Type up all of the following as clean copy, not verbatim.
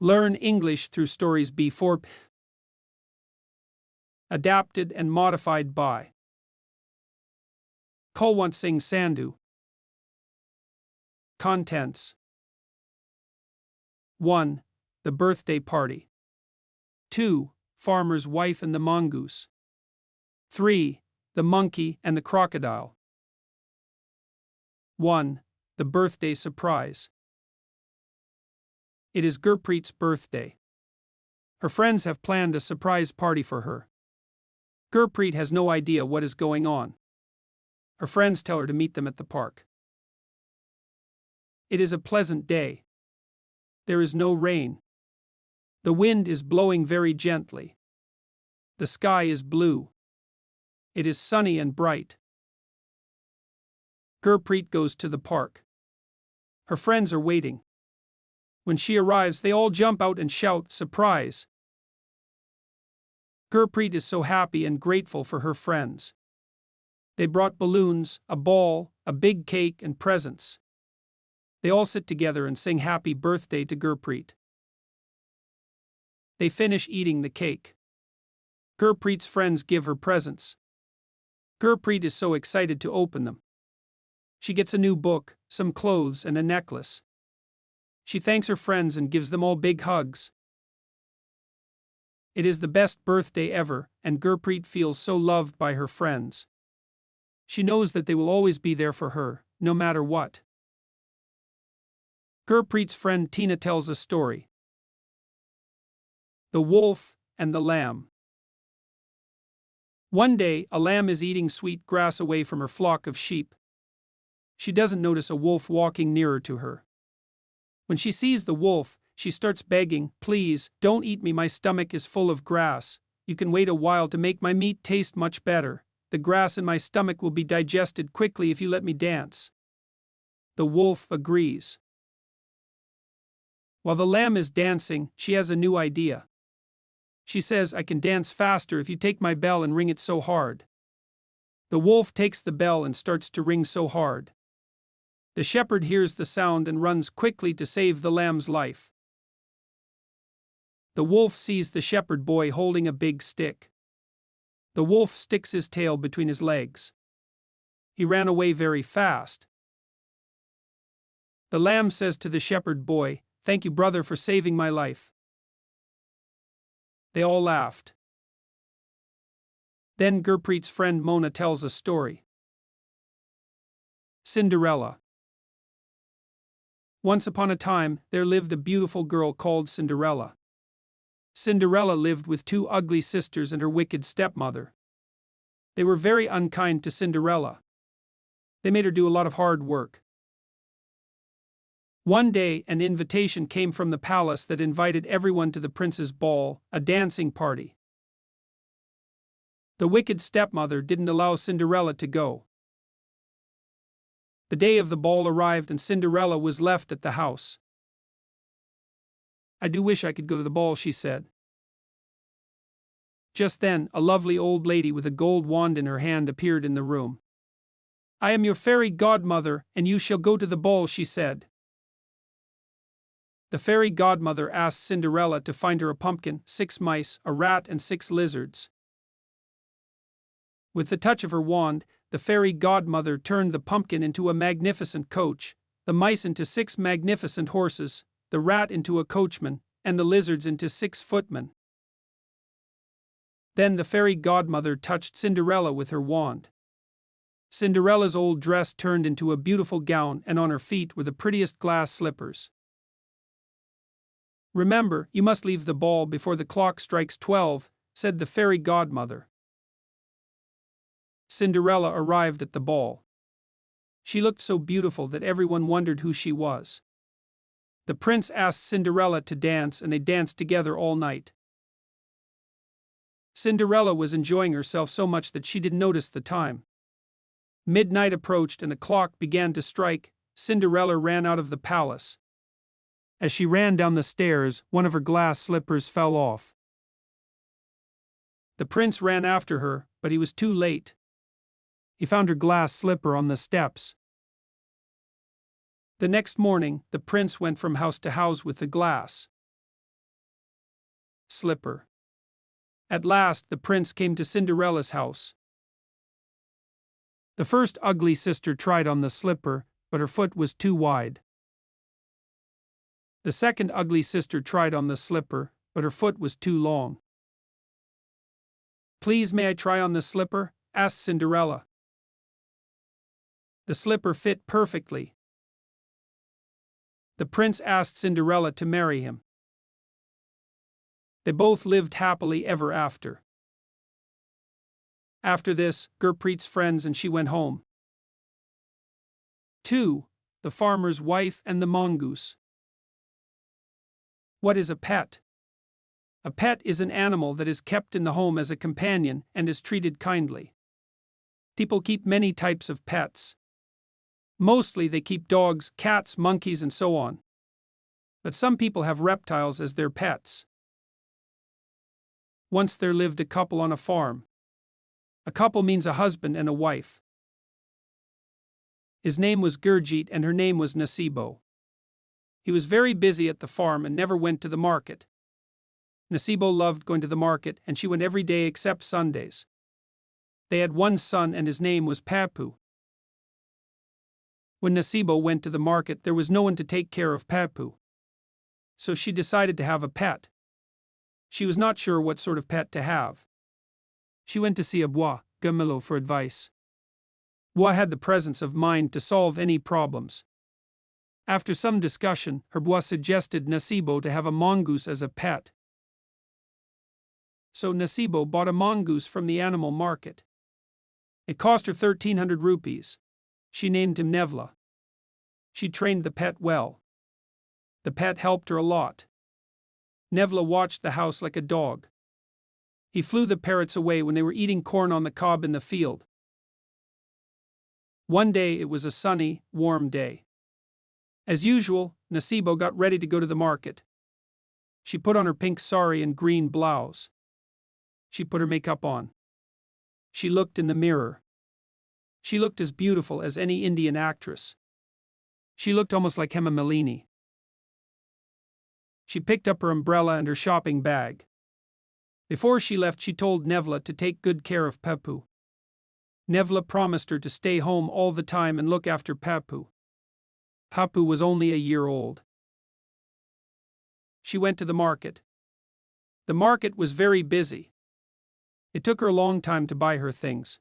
Learn English through stories B4. Adapted and modified by Kulwant Singh Sandhu. Contents: 1. The birthday party. 2. Farmer's wife and the mongoose. 3. The monkey and the crocodile. 1. The birthday surprise. It is Gurpreet's birthday. Her friends have planned a surprise party for her. Gurpreet has no idea what is going on. Her friends tell her to meet them at the park. It is a pleasant day. There is no rain. The wind is blowing very gently. The sky is blue. It is sunny and bright. Gurpreet goes to the park. Her friends are waiting. When she arrives, they all jump out and shout, "Surprise!" Gurpreet is so happy and grateful for her friends. They brought balloons, a ball, a big cake, and presents. They all sit together and sing happy birthday to Gurpreet. They finish eating the cake. Gurpreet's friends give her presents. Gurpreet is so excited to open them. She gets a new book, some clothes, and a necklace. She thanks her friends and gives them all big hugs. It is the best birthday ever, and Gurpreet feels so loved by her friends. She knows that they will always be there for her, no matter what. Gurpreet's friend Tina tells a story. The Wolf and the Lamb. One day, a lamb is eating sweet grass away from her flock of sheep. She doesn't notice a wolf walking nearer to her. When she sees the wolf, she starts begging, "Please, don't eat me, my stomach is full of grass. You can wait a while to make my meat taste much better. The grass in my stomach will be digested quickly if you let me dance." The wolf agrees. While the lamb is dancing, she has a new idea. She says, "I can dance faster if you take my bell and ring it so hard." The wolf takes the bell and starts to ring so hard. The shepherd hears the sound and runs quickly to save the lamb's life. The wolf sees the shepherd boy holding a big stick. The wolf sticks his tail between his legs. He ran away very fast. The lamb says to the shepherd boy, "Thank you, brother, for saving my life." They all laughed. Then Gurpreet's friend Mona tells a story. Cinderella. Once upon a time, there lived a beautiful girl called Cinderella. Cinderella lived with two ugly sisters and her wicked stepmother. They were very unkind to Cinderella. They made her do a lot of hard work. One day, an invitation came from the palace that invited everyone to the prince's ball, a dancing party. The wicked stepmother didn't allow Cinderella to go. The day of the ball arrived and Cinderella was left at the house. "I do wish I could go to the ball," she said. Just then, a lovely old lady with a gold wand in her hand appeared in the room. "I am your fairy godmother, and you shall go to the ball," she said. The fairy godmother asked Cinderella to find her a pumpkin, 6 mice, a rat, and 6 lizards. With the touch of her wand, the fairy godmother turned the pumpkin into a magnificent coach, the mice into 6 magnificent horses, the rat into a coachman, and the lizards into 6 footmen. Then the fairy godmother touched Cinderella with her wand. Cinderella's old dress turned into a beautiful gown, and on her feet were the prettiest glass slippers. "Remember, you must leave the ball before the clock strikes 12, said the fairy godmother. Cinderella arrived at the ball. She looked so beautiful that everyone wondered who she was. The prince asked Cinderella to dance, and they danced together all night. Cinderella was enjoying herself so much that she didn't notice the time. Midnight approached and the clock began to strike. Cinderella ran out of the palace. As she ran down the stairs, one of her glass slippers fell off. The prince ran after her, but he was too late. He found her glass slipper on the steps. The next morning, the prince went from house to house with the glass. slipper. At last, the prince came to Cinderella's house. The first ugly sister tried on the slipper, but her foot was too wide. The second ugly sister tried on the slipper, but her foot was too long. "Please, may I try on the slipper?" asked Cinderella. The slipper fit perfectly. The prince asked Cinderella to marry him. They both lived happily ever after. After this, Gurpreet's friends and she went home. 2. The Farmer's Wife and the Mongoose. What is a pet? A pet is an animal that is kept in the home as a companion and is treated kindly. People keep many types of pets. Mostly they keep dogs, cats, monkeys, and so on. But some people have reptiles as their pets. Once there lived a couple on a farm. A couple means a husband and a wife. His name was Gurjeet and her name was Nasibo. He was very busy at the farm and never went to the market. Nasibo loved going to the market and she went every day except Sundays. They had one son and his name was Papu. When Nasibo went to the market, there was no one to take care of Papu. So she decided to have a pet. She was not sure what sort of pet to have. She went to see a Bois Gamillo for advice. Bois had the presence of mind to solve any problems. After some discussion, Bois suggested Nasibo to have a mongoose as a pet. So Nasibo bought a mongoose from the animal market. It cost her 1,300 rupees. She named him Nevla. She trained the pet well. The pet helped her a lot. Nevla watched the house like a dog. He flew the parrots away when they were eating corn on the cob in the field. One day it was a sunny, warm day. As usual, Nasibo got ready to go to the market. She put on her pink sari and green blouse. She put her makeup on. She looked in the mirror. She looked as beautiful as any Indian actress. She looked almost like Hema Malini. She picked up her umbrella and her shopping bag. Before she left, she told Nevla to take good care of Papu. Nevla promised her to stay home all the time and look after Papu. Papu was only a year old. She went to the market. The market was very busy. It took her a long time to buy her things.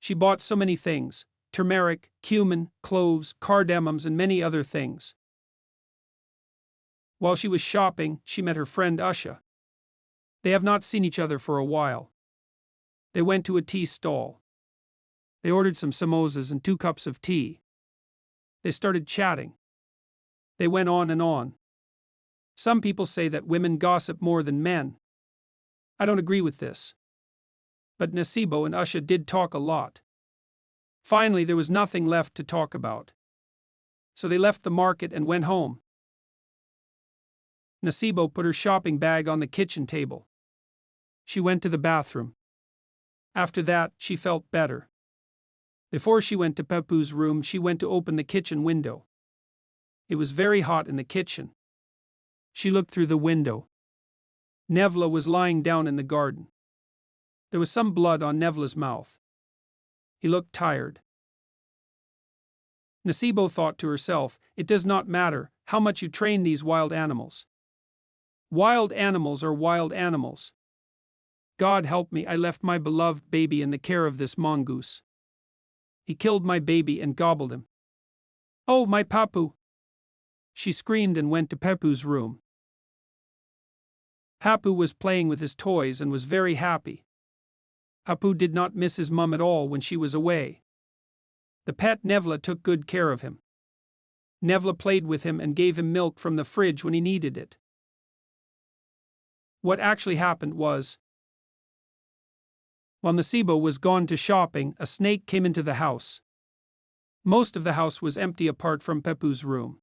She bought so many things: turmeric, cumin, cloves, cardamoms, and many other things. While she was shopping, she met her friend Usha. They have not seen each other for a while. They went to a tea stall. They ordered some samosas and 2 cups of tea. They started chatting. They went on and on. Some people say that women gossip more than men. I don't agree with this. But Nasibo and Usha did talk a lot. Finally, there was nothing left to talk about. So they left the market and went home. Nasibo put her shopping bag on the kitchen table. She went to the bathroom. After that, she felt better. Before she went to Papu's room, she went to open the kitchen window. It was very hot in the kitchen. She looked through the window. Nevla was lying down in the garden. There was some blood on Nevla's mouth. He looked tired. Nasibo thought to herself, "It does not matter how much you train these wild animals. Wild animals are wild animals. God help me, I left my beloved baby in the care of this mongoose. He killed my baby and gobbled him. Oh, my Papu!" She screamed and went to Papu's room. Papu was playing with his toys and was very happy. Papu did not miss his mum at all when she was away. The pet Nevla took good care of him. Nevla played with him and gave him milk from the fridge when he needed it. What actually happened was, while Nasibo was gone to shopping, a snake came into the house. Most of the house was empty apart from Papu's room.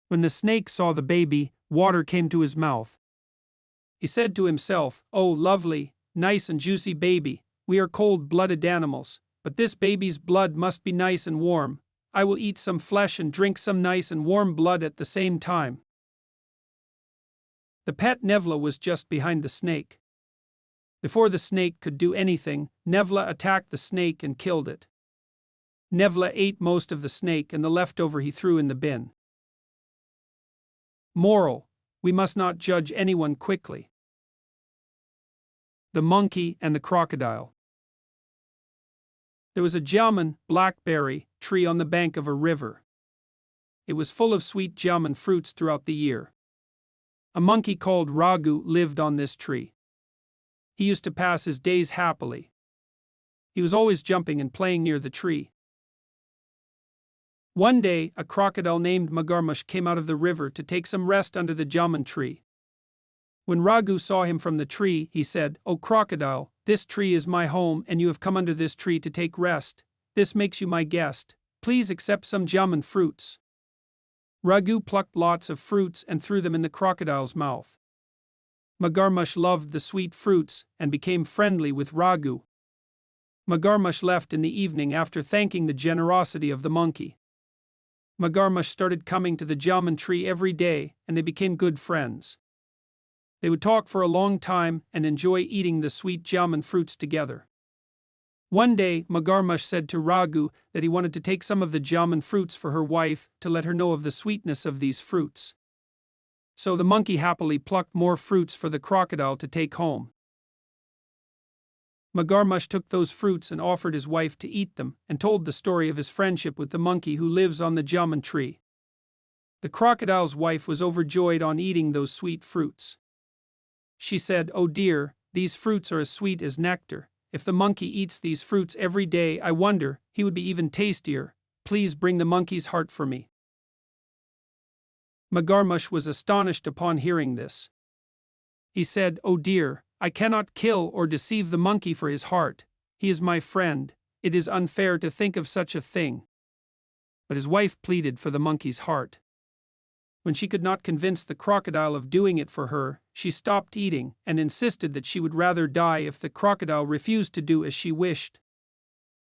When the snake saw the baby, water came to his mouth. He said to himself, "Oh, lovely, nice and juicy baby, we are cold-blooded animals, but this baby's blood must be nice and warm. I will eat some flesh and drink some nice and warm blood at the same time." The pet Nevla was just behind the snake. Before the snake could do anything, Nevla attacked the snake and killed it. Nevla ate most of the snake and the leftover he threw in the bin. Moral: we must not judge anyone quickly. The monkey and the crocodile. There was a jamun, blackberry, tree on the bank of a river. It was full of sweet jamun fruits throughout the year. A monkey called Raghu lived on this tree. He used to pass his days happily. He was always jumping and playing near the tree. One day, a crocodile named Magarmush came out of the river to take some rest under the jamun tree. When Raghu saw him from the tree, he said, "O crocodile, this tree is my home and you have come under this tree to take rest. This makes you my guest. Please accept some jamun fruits." Raghu plucked lots of fruits and threw them in the crocodile's mouth. Magarmush loved the sweet fruits and became friendly with Raghu. Magarmush left in the evening after thanking the generosity of the monkey. Magarmush started coming to the jamun tree every day and they became good friends. They would talk for a long time and enjoy eating the sweet jamun fruits together. One day, Magarmush said to Raghu that he wanted to take some of the jamun fruits for her wife to let her know of the sweetness of these fruits. So the monkey happily plucked more fruits for the crocodile to take home. Magarmush took those fruits and offered his wife to eat them and told the story of his friendship with the monkey who lives on the jamun tree. The crocodile's wife was overjoyed on eating those sweet fruits. She said, "Oh dear, these fruits are as sweet as nectar. If the monkey eats these fruits every day, I wonder, he would be even tastier. Please bring the monkey's heart for me." Magarmush was astonished upon hearing this. He said, "Oh dear, I cannot kill or deceive the monkey for his heart. He is my friend. It is unfair to think of such a thing." But his wife pleaded for the monkey's heart. When she could not convince the crocodile of doing it for her, she stopped eating and insisted that she would rather die if the crocodile refused to do as she wished.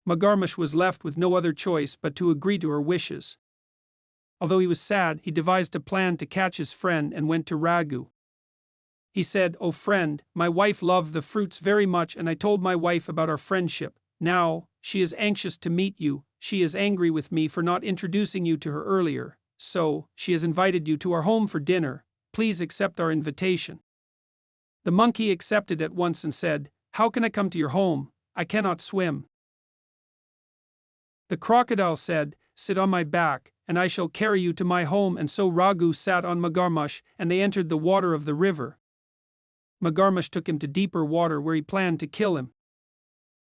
Magarmush was left with no other choice but to agree to her wishes. Although he was sad, he devised a plan to catch his friend and went to Raghu. He said, "O friend, my wife loved the fruits very much and I told my wife about our friendship. Now, she is anxious to meet you. She is angry with me for not introducing you to her earlier. So, she has invited you to our home for dinner. Please accept our invitation." The monkey accepted at once and said, "How can I come to your home? I cannot swim." The crocodile said, "Sit on my back, and I shall carry you to my home." And so Raghu sat on Magarmush, and they entered the water of the river. Magarmush took him to deeper water where he planned to kill him.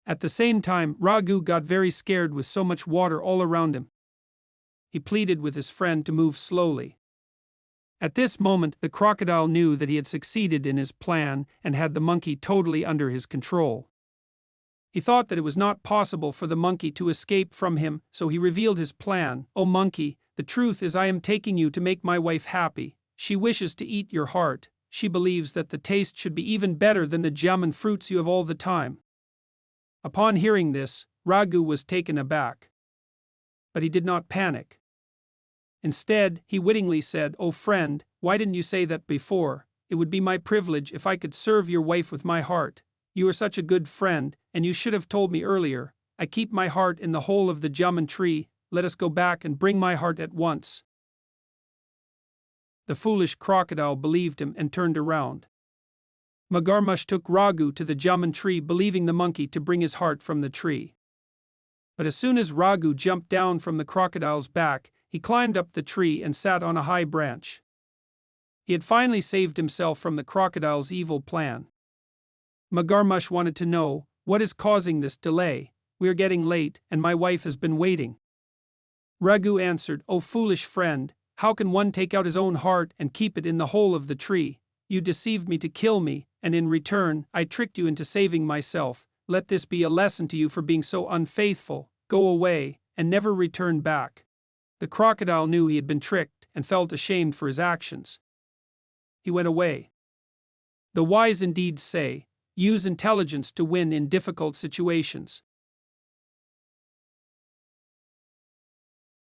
At the same time, Raghu got very scared with so much water all around him. He pleaded with his friend to move slowly. At this moment, the crocodile knew that he had succeeded in his plan and had the monkey totally under his control. He thought that it was not possible for the monkey to escape from him, so he revealed his plan. "O monkey, the truth is I am taking you to make my wife happy. She wishes to eat your heart. She believes that the taste should be even better than the jamun fruits you have all the time." Upon hearing this, Raghu was taken aback. But he did not panic. Instead, he wittingly said, "O friend, why didn't you say that before? It would be my privilege if I could serve your wife with my heart. You are such a good friend, and you should have told me earlier. I keep my heart in the hole of the jamun tree. Let us go back and bring my heart at once." The foolish crocodile believed him and turned around. Magarmush took Raghu to the jamun tree, believing the monkey to bring his heart from the tree. But as soon as Raghu jumped down from the crocodile's back, he climbed up the tree and sat on a high branch. He had finally saved himself from the crocodile's evil plan. Magarmush wanted to know, "What is causing this delay? We are getting late, and my wife has been waiting." Raghu answered, "O foolish friend, how can one take out his own heart and keep it in the hole of the tree? You deceived me to kill me, and in return, I tricked you into saving myself. Let this be a lesson to you for being so unfaithful. Go away, and never return back." The crocodile knew he had been tricked and felt ashamed for his actions. He went away. The wise indeed say, "Use intelligence to win in difficult situations."